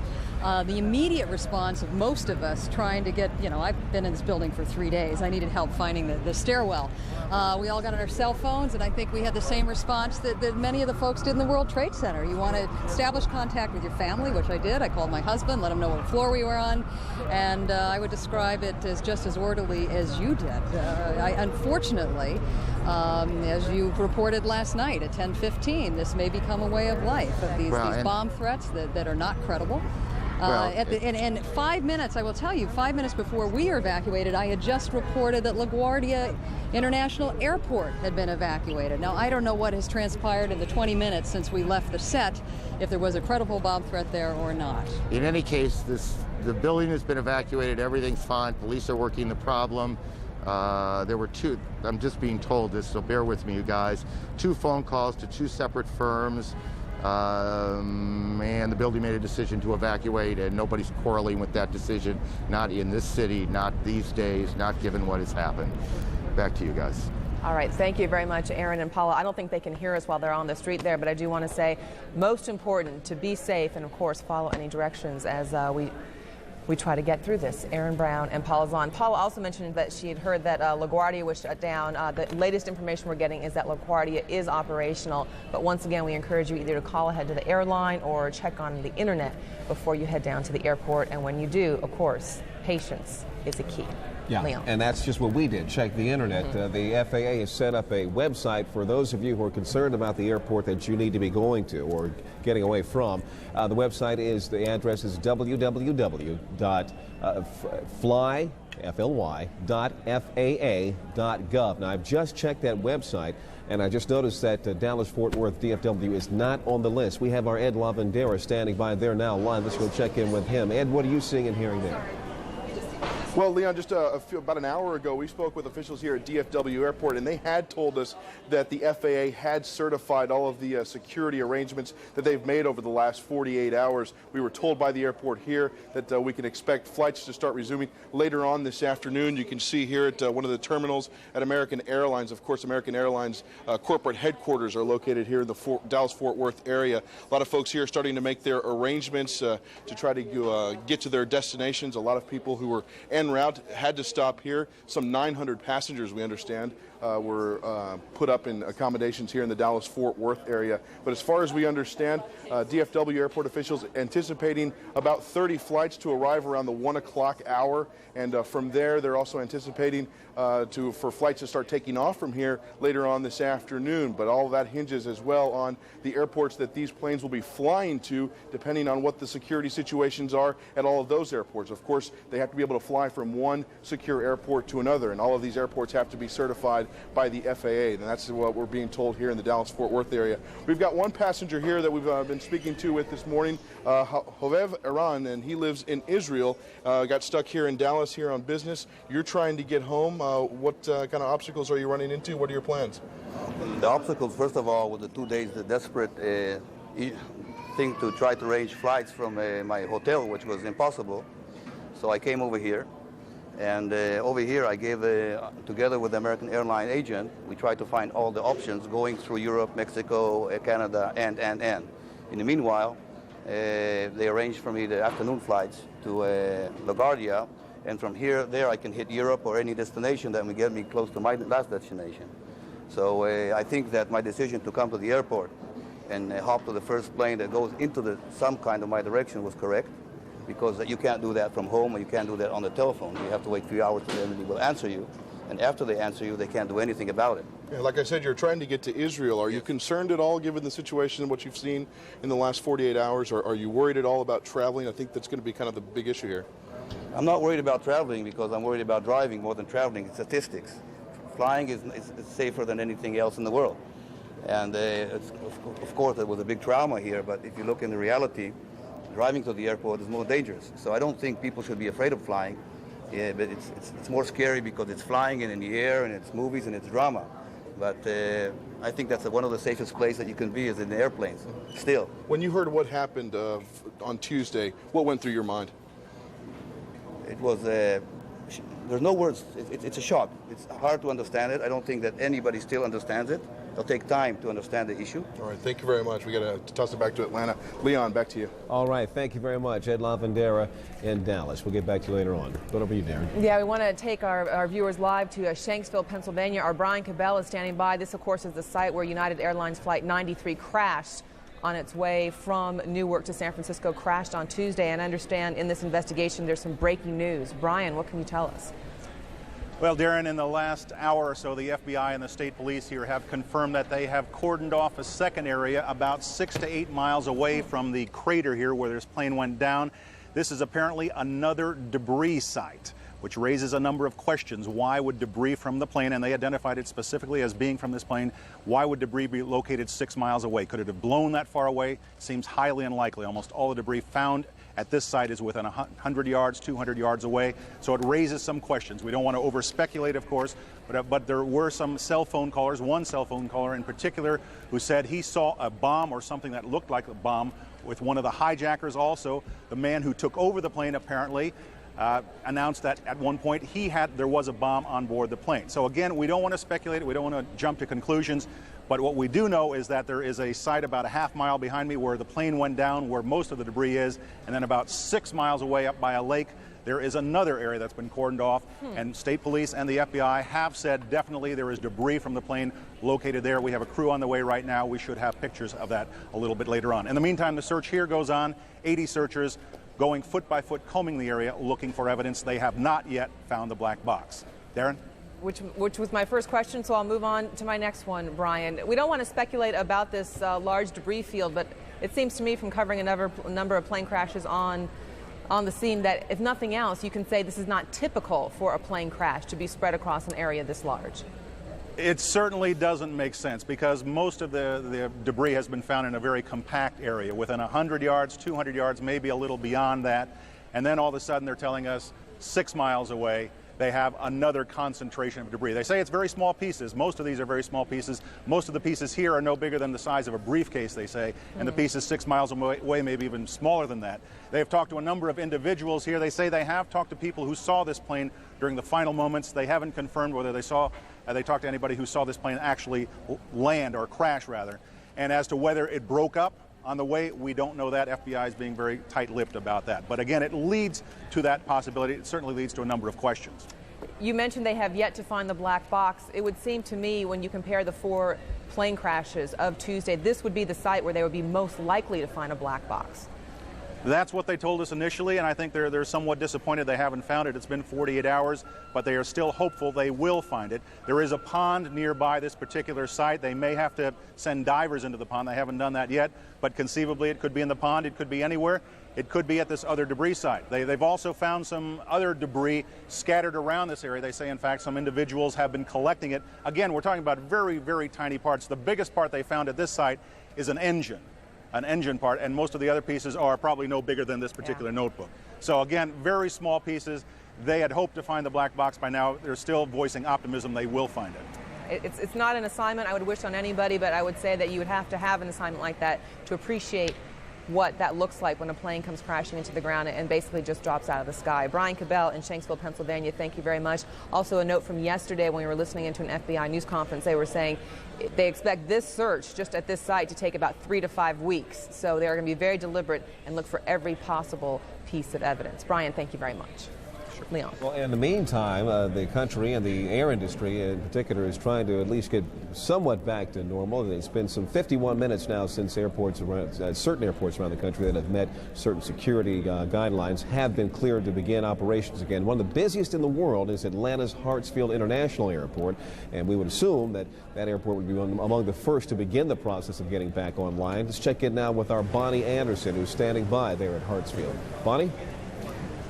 The immediate response of most of us trying to get, I've been in this building for 3 days. I needed help finding the stairwell. We all got on our cell phones, and I think we had the same response that many of the folks did in the World Trade Center. You want to establish contact with your family, which I did. I called my husband, let him know what floor we were on, and I would describe it as just as orderly as you did. Unfortunately, as you reported last night at 10:15, this may become a way of life of these bomb threats that are not credible. In 5 minutes, I will tell you, 5 minutes before we were evacuated, I had just reported that LaGuardia International Airport had been evacuated. Now, I don't know what has transpired in the 20 minutes since we left the set, if there was a credible bomb threat there or not. In any case, the building has been evacuated. Everything's fine. Police are working the problem. There were two, I'm just being told this, so bear with me, you guys, 2 phone calls to 2 separate firms. And the building made a decision to evacuate, and nobody's quarreling with that decision. Not in this city, not these days, not given what has happened. Back to you guys. All right, thank you very much, Aaron and Paula. I don't think they can hear us while they're on the street there, but I do want to say, most important, to be safe and, of course, follow any directions as we try to get through this. Aaron Brown and Paula Zahn. Paula also mentioned that she had heard that LaGuardia was shut down. The latest information we're getting is that LaGuardia is operational. But once again, we encourage you either to call ahead to the airline or check on the internet before you head down to the airport. And when you do, of course, patience is a key. Yeah, Leon. And that's just what we did, check the internet. The FAA has set up a website for those of you who are concerned about the airport that you need to be going to or getting away from. The website is, the address is www.fly.faa.gov. Now, I've just checked that website, and I just noticed that Dallas-Fort Worth DFW is not on the list. We have our Ed Lavandera standing by there now live. Let's go check in with him. Ed, what are you seeing and hearing there? Well, Leon, just about an hour ago, we spoke with officials here at DFW Airport, and they had told us that the FAA had certified all of the security arrangements that they've made over the last 48 hours. We were told by the airport here that we can expect flights to start resuming later on this afternoon. You can see here at one of the terminals at American Airlines. Of course, American Airlines corporate headquarters are located here in the Dallas-Fort Worth area. A lot of folks here are starting to make their arrangements to try to get to their destinations. A lot of people who were and en route had to stop here. Some 900 passengers, we understand, were put up in accommodations here in the Dallas-Fort Worth area. But as far as we understand, DFW airport officials anticipating about 30 flights to arrive around the 1 o'clock hour. And from there, they're also anticipating for flights to start taking off from here later on this afternoon. But all of that hinges as well on the airports that these planes will be flying to, depending on what the security situations are at all of those airports. Of course, they have to be able to fly from one secure airport to another, and all of these airports have to be certified by the FAA, and that's what we're being told here in the Dallas-Fort Worth area. We've got one passenger here that we've been speaking to with this morning, Hovev Iran, and he lives in Israel, got stuck here in Dallas here on business. You're trying to get home. What kind of obstacles are you running into? What are your plans? The obstacles, first of all, with the 2 days, the desperate thing to try to arrange flights from my hotel, which was impossible. So I came over here. And over here, I gave, together with the American airline agent, we tried to find all the options going through Europe, Mexico, Canada, and. In the meanwhile, they arranged for me the afternoon flights to LaGuardia, and from there I can hit Europe or any destination that will get me close to my last destination. So I think that my decision to come to the airport and hop to the first plane that goes into some kind of my direction was correct, because you can't do that from home, or you can't do that on the telephone. You have to wait a few hours and then they will answer you. And after they answer you, they can't do anything about it. Yeah, like I said, you're trying to get to Israel. Are you concerned at all, given the situation and what you've seen in the last 48 hours? Or are you worried at all about traveling? I think that's going to be kind of the big issue here. I'm not worried about traveling, because I'm worried about driving more than traveling. It's statistics. Flying is safer than anything else in the world. And of course, it was a big trauma here, but if you look in the reality, driving to the airport is more dangerous. So I don't think people should be afraid of flying. Yeah, but it's more scary because it's flying and in the air, and it's movies and it's drama. But I think that's one of the safest places that you can be is in the airplanes, still. When you heard what happened on Tuesday, what went through your mind? It was, there's no words. It's a shock. It's hard to understand it. I don't think that anybody still understands it. It'll take time to understand the issue. All right, thank you very much. We got to toss it back to Atlanta. Leon, back to you. All right, thank you very much. Ed Lavandera in Dallas. We'll get back to you later on. Go over to you, Darren. Yeah, we want to take our viewers live to Shanksville, Pennsylvania. Our Brian Cabell is standing by. This, of course, is the site where United Airlines Flight 93 crashed on its way from Newark to San Francisco, crashed on Tuesday. And I understand in this investigation there's some breaking news. Brian, what can you tell us? Well, Darren, in the last hour or so, the FBI and the state police here have confirmed that they have cordoned off a second area about 6 to 8 miles away from the crater here where this plane went down. This is apparently another debris site, which raises a number of questions. Why would debris from the plane, and they identified it specifically as being from this plane, why would debris be located 6 miles away? Could it have blown that far away? Seems highly unlikely. Almost all the debris found at this site is within 100 yards, 200 yards away, so it raises some questions. We don't want to over-speculate, of course, but there were some cell phone callers, one cell phone caller in particular, who said he saw a bomb or something that looked like a bomb with one of the hijackers also. The man who took over the plane apparently announced that at one point there was a bomb on board the plane. So again, we don't want to speculate, we don't want to jump to conclusions, but what we do know is that there is a site about a half mile behind me where the plane went down, where most of the debris is, and then about 6 miles away up by a lake, there is another area that's been cordoned off, and state police and the FBI have said definitely there is debris from the plane located there. We have a crew on the way right now. We should have pictures of that a little bit later on. In the meantime, the search here goes on. 80 searchers going foot by foot, combing the area, looking for evidence. They have not yet found the black box. Darren? Which was my first question, so I'll move on to my next one, Brian. We don't want to speculate about this large debris field, but it seems to me from covering a number of plane crashes on the scene that, if nothing else, you can say this is not typical for a plane crash to be spread across an area this large. It certainly doesn't make sense, because most of the debris has been found in a very compact area, within 100 yards, 200 yards, maybe a little beyond that. And then all of a sudden they're telling us 6 miles away they have another concentration of debris. They say it's very small pieces. Most of these are very small pieces. Most of the pieces here are no bigger than the size of a briefcase, they say, and the pieces 6 miles away, maybe even smaller than that. They have talked to a number of individuals here. They say they have talked to people who saw this plane during the final moments. They haven't confirmed whether they talked to anybody who saw this plane actually land, or crash rather. And as to whether it broke up On the way, we don't know that. FBI is being very tight-lipped about that. But again, it leads to that possibility. It certainly leads to a number of questions. You mentioned they have yet to find the black box. It would seem to me, when you compare the 4 plane crashes of Tuesday, this would be the site where they would be most likely to find a black box. That's what they told us initially, and I think they're somewhat disappointed they haven't found it. It's been 48 hours, but they are still hopeful they will find it. There is a pond nearby this particular site. They may have to send divers into the pond. They haven't done that yet, but conceivably it could be in the pond. It could be anywhere. It could be at this other debris site. They've also found some other debris scattered around this area. They say, in fact, some individuals have been collecting it. Again, we're talking about very, very tiny parts. The biggest part they found at this site is an engine part, and most of the other pieces are probably no bigger than this particular notebook. So again, very small pieces. They had hoped to find the black box by now. They're still voicing optimism they will find it. It's not an assignment I would wish on anybody, but I would say that you would have to have an assignment like that to appreciate what that looks like when a plane comes crashing into the ground and basically just drops out of the sky. Brian Cabell in Shanksville, Pennsylvania, thank you very much. Also a note from yesterday when we were listening into an FBI news conference, they were saying they expect this search just at this site to take about 3 to 5 weeks. So they're going to be very deliberate and look for every possible piece of evidence. Brian, thank you very much. Leon. Well, in the meantime, the country and the air industry in particular is trying to at least get somewhat back to normal. It's been some 51 minutes now since airports around, certain airports around the country that have met certain security guidelines have been cleared to begin operations again. One of the busiest in the world is Atlanta's Hartsfield International Airport, and we would assume that that airport would be among the first to begin the process of getting back online. Let's check in now with our Bonnie Anderson, who's standing by there at Hartsfield. Bonnie?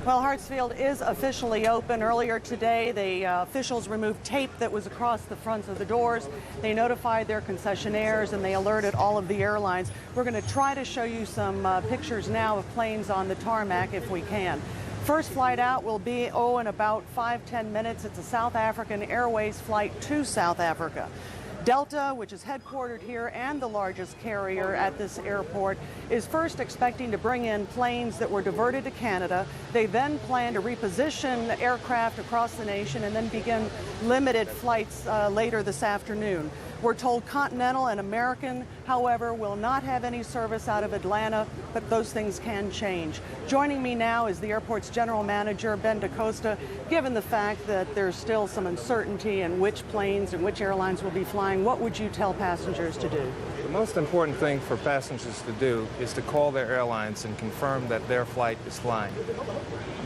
Well, Hartsfield is officially open. Earlier today, the officials removed tape that was across the fronts of the doors. They notified their concessionaires and they alerted all of the airlines. We're going to try to show you some pictures now of planes on the tarmac if we can. First flight out will be, in about 5-10 minutes. It's a South African Airways flight to South Africa. Delta, which is headquartered here and the largest carrier at this airport, is first expecting to bring in planes that were diverted to Canada. They then plan to reposition aircraft across the nation and then begin limited flights later this afternoon. We're told Continental and American, however, will not have any service out of Atlanta, but those things can change. Joining me now is the airport's general manager, Ben DaCosta. Given the fact that there's still some uncertainty in which planes and which airlines will be flying, what would you tell passengers to do? The most important thing for passengers to do is to call their airlines and confirm that their flight is flying.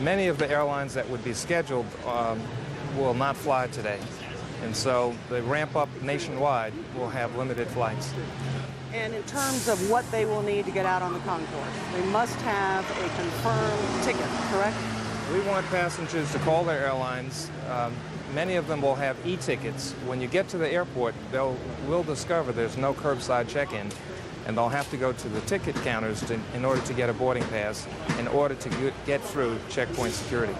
Many of the airlines that would be scheduled will not fly today. And so the ramp up nationwide will have limited flights. And in terms of what they will need to get out on the concourse, they must have a confirmed ticket, correct? We want passengers to call their airlines. Many of them will have e-tickets. When you get to the airport, we'll discover there's no curbside check-in, and they'll have to go to the ticket counters in order to get a boarding pass in order to get through checkpoint security.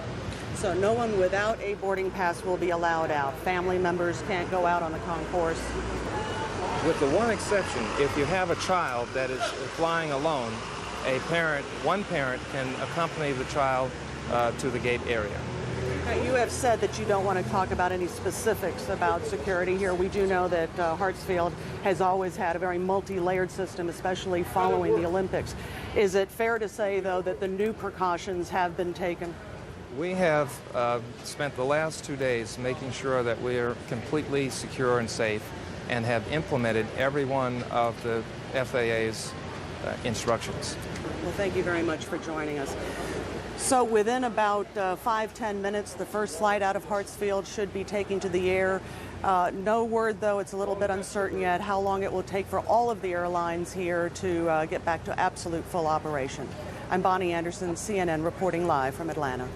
So no one without a boarding pass will be allowed out. Family members can't go out on the concourse. With the one exception, if you have a child that is flying alone, one parent can accompany the child to the gate area. Now, you have said that you don't want to talk about any specifics about security here. We do know that Hartsfield has always had a very multi-layered system, especially following the Olympics. Is it fair to say, though, that the new precautions have been taken? We have spent the last 2 days making sure that we are completely secure and safe and have implemented every one of the FAA's instructions. Well, thank you very much for joining us. So within about 5-10 minutes, the first flight out of Hartsfield should be taking to the air. No word, though, it's a little bit uncertain yet how long it will take for all of the airlines here to get back to absolute full operation. I'm Bonnie Anderson, CNN, reporting live from Atlanta.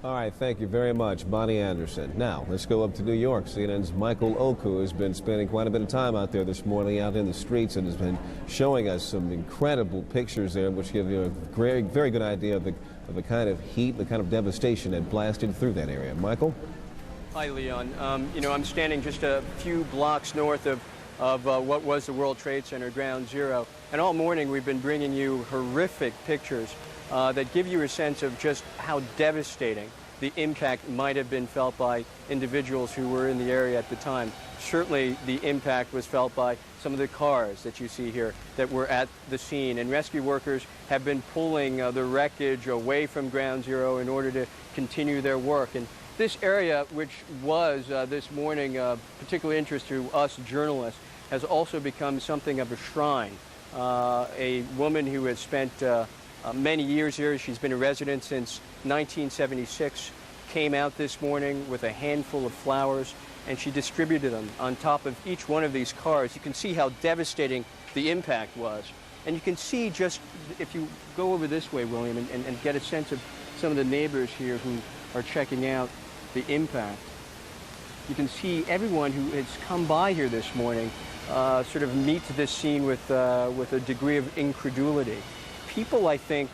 All right, thank you very much, Bonnie Anderson. Now, let's go up to New York. CNN's Michael Oku has been spending quite a bit of time out there this morning, out in the streets, and has been showing us some incredible pictures there, which give you a very, very good idea of the kind of heat, the kind of devastation that blasted through that area. Michael? Hi, Leon. I'm standing just a few blocks north of what was the World Trade Center, Ground Zero, and all morning we've been bringing you horrific pictures that give you a sense of just how devastating the impact might have been felt by individuals who were in the area at the time. Certainly the impact was felt by some of the cars that you see here that were at the scene. And rescue workers have been pulling the wreckage away from Ground Zero in order to continue their work. And this area, which was this morning of particular interest to us journalists, has also become something of a shrine. A woman who has spent many years here, she's been a resident since 1976, came out this morning with a handful of flowers, and she distributed them on top of each one of these cars. You can see how devastating the impact was. And you can see just, if you go over this way, William, and get a sense of some of the neighbors here who are checking out the impact. You can see everyone who has come by here this morning sort of meet this scene with a degree of incredulity. People, I think,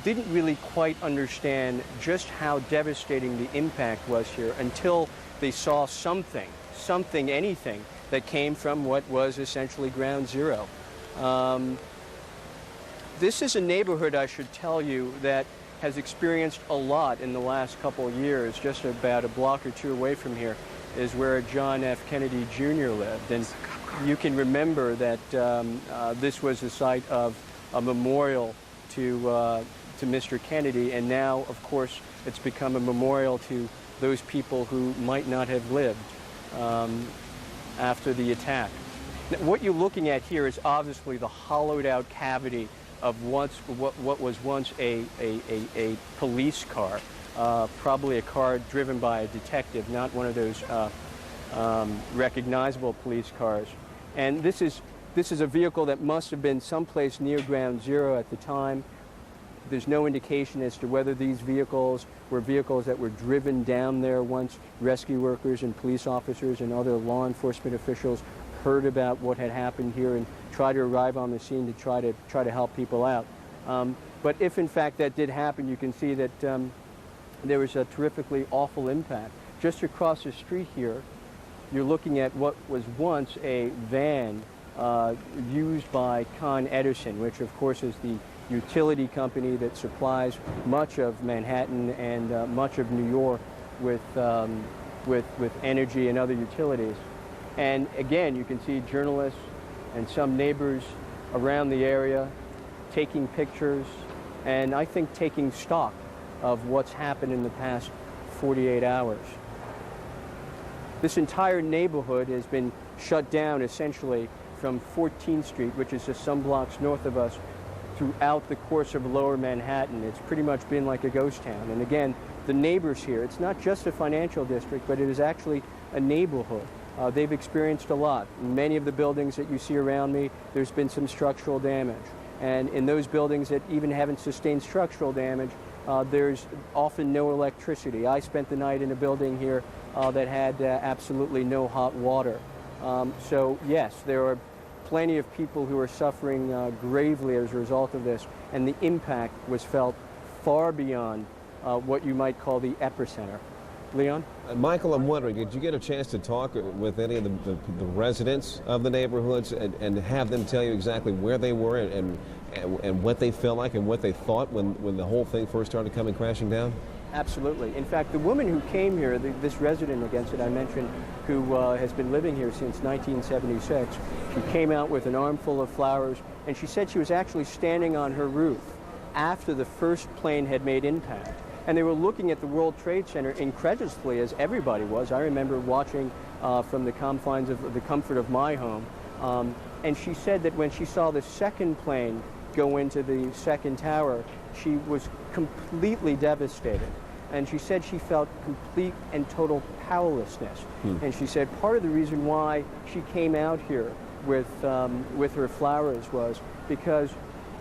didn't really quite understand just how devastating the impact was here until they saw something, anything that came from what was essentially Ground Zero. This is a neighborhood, I should tell you, that has experienced a lot in the last couple of years. Just about a block or two away from here is where John F. Kennedy Jr. lived. And you can remember that this was the site of a memorial to Mr. Kennedy, and now, of course, it's become a memorial to those people who might not have lived after the attack. Now, what you're looking at here is obviously the hollowed-out cavity of what was once a police car, probably a car driven by a detective, not one of those recognizable police cars. And this is a vehicle that must have been someplace near Ground Zero at the time. There's no indication as to whether these vehicles were vehicles that were driven down there once rescue workers and police officers and other law enforcement officials heard about what had happened here and tried to arrive on the scene to try to help people out. But if in fact that did happen, you can see that there was a terrifically awful impact. Just across the street here, you're looking at what was once a van used by Con Edison, which of course is the utility company that supplies much of Manhattan and much of New York with energy and other utilities. And again, you can see journalists and some neighbors around the area taking pictures and I think taking stock of what's happened in the past 48 hours. This entire neighborhood has been shut down essentially from 14th Street, which is just some blocks north of us, throughout the course of Lower Manhattan. It's pretty much been like a ghost town. And again, the neighbors here, it's not just a financial district, but it is actually a neighborhood. They've experienced a lot. In many of the buildings that you see around me, there's been some structural damage. And in those buildings that even haven't sustained structural damage, there's often no electricity. I spent the night in a building here that had absolutely no hot water. So yes, there are plenty of people who are suffering gravely as a result of this, and the impact was felt far beyond what you might call the epicenter. Leon? Michael, I'm wondering, did you get a chance to talk with any of the residents of the neighborhoods and have them tell you exactly where they were and what they felt like and what they thought when the whole thing first started coming crashing down? Absolutely. In fact, the woman who came here, this resident against it I mentioned, who has been living here since 1976, she came out with an armful of flowers, and she said she was actually standing on her roof after the first plane had made impact. And they were looking at the World Trade Center incredulously, as everybody was. I remember watching from the confines of the comfort of my home. And she said that when she saw the second plane go into the second tower, she was completely devastated. And she said she felt complete and total powerlessness. And she said part of the reason why she came out here with her flowers was because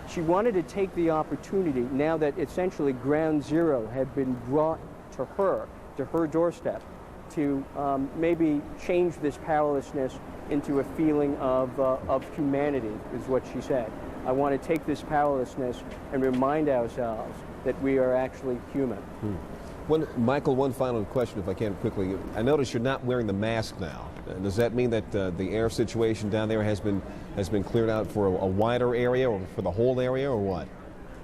she wanted to take the opportunity, now that essentially Ground Zero had been brought to her doorstep, to maybe change this powerlessness into a feeling of humanity, is what she said. I want to take this powerlessness and remind ourselves that we are actually human. Michael, one final question, if I can quickly. I notice you're not wearing the mask now. Does that mean that the air situation down there has been cleared out for a wider area, or for the whole area, or what?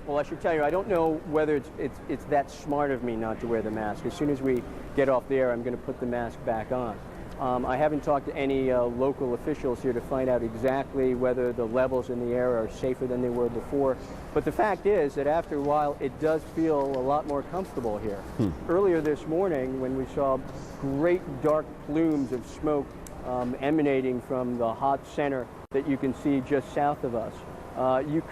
Well, I should tell you, I don't know whether it's that smart of me not to wear the mask. As soon as we get off the air, I'm going to put the mask back on. I haven't talked to any local officials here to find out exactly whether the levels in the air are safer than they were before. But the fact is that after a while, it does feel a lot more comfortable here. Earlier this morning, when we saw great dark plumes of smoke emanating from the hot center that you can see just south of us, you could